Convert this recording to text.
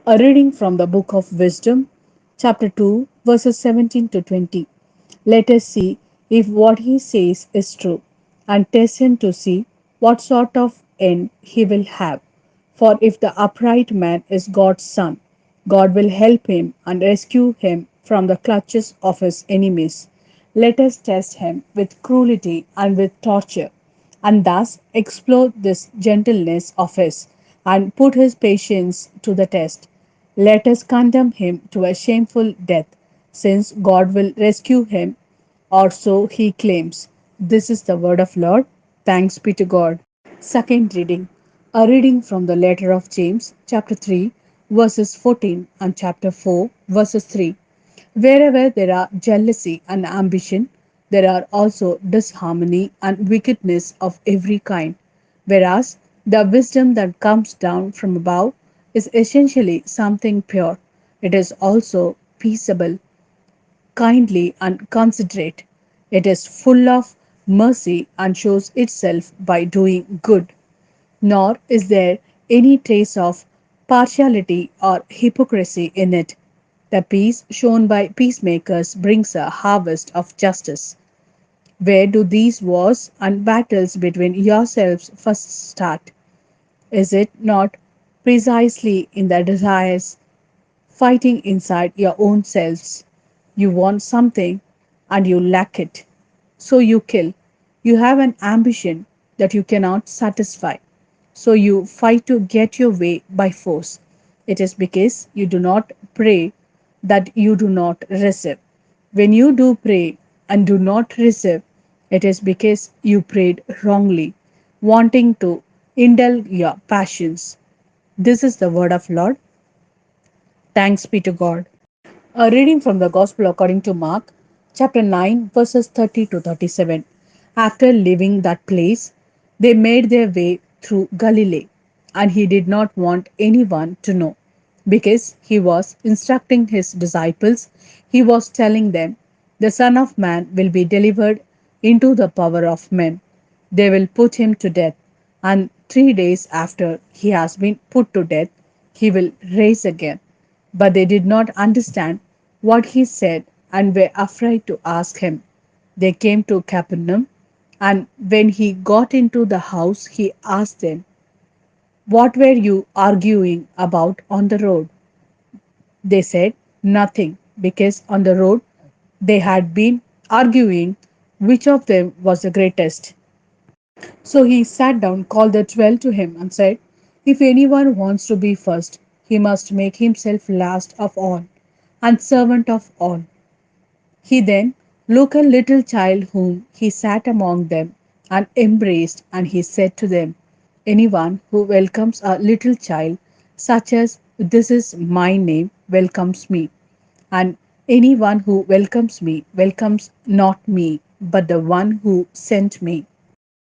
A reading from the book of Wisdom, chapter 2, verses 17 to 20. Let us see if what he says is true, and test him to see what sort of end he will have. For if the upright man is God's son, God will help him and rescue him from the clutches of his enemies. Let us test him with cruelty and with torture, and thus explore this gentleness of his, and put his patience to the test. Let us condemn him to a shameful death, since God will rescue him, or so he claims. This is the word of Lord. Thanks be to God. Second reading. A reading from the letter of James, chapter 3, verses 14, and chapter 4, verses 3. Wherever there are jealousy and ambition, there are also disharmony and wickedness of every kind. Whereas the wisdom that comes down from above is essentially something pure. It is also peaceable, kindly, and considerate. It is full of mercy and shows itself by doing good. Nor is there any trace of partiality or hypocrisy in it. The peace shown by peacemakers brings a harvest of justice. Where do these wars and battles between yourselves first start? Is it not precisely in the desires fighting inside your own selves? You want something and you lack it. So you kill. You have an ambition that you cannot satisfy. So you fight to get your way by force. It is because you do not pray that you do not receive. When you do pray and do not receive, it is because you prayed wrongly, wanting to indulge your passions. This is the word of Lord. Thanks be to God. A reading from the Gospel according to Mark, chapter 9, verses 30 to 37. After leaving that place, they made their way through Galilee, and he did not want anyone to know, because he was instructing his disciples. He was telling them, the Son of Man will be delivered into the power of men. They will put him to death, and 3 days after he has been put to death, he will rise again. But they did not understand what he said and were afraid to ask him. They came to Capernaum, and when he got into the house, he asked them, what were you arguing about on the road? They said, nothing, because on the road they had been arguing which of them was the greatest. So he sat down, called the 12 to him, and said, if anyone wants to be first, he must make himself last of all and servant of all. He then looked at a little child whom he sat among them and embraced, and he said to them, anyone who welcomes a little child, such as this is my name, welcomes me. And anyone who welcomes me welcomes not me, but the one who sent me.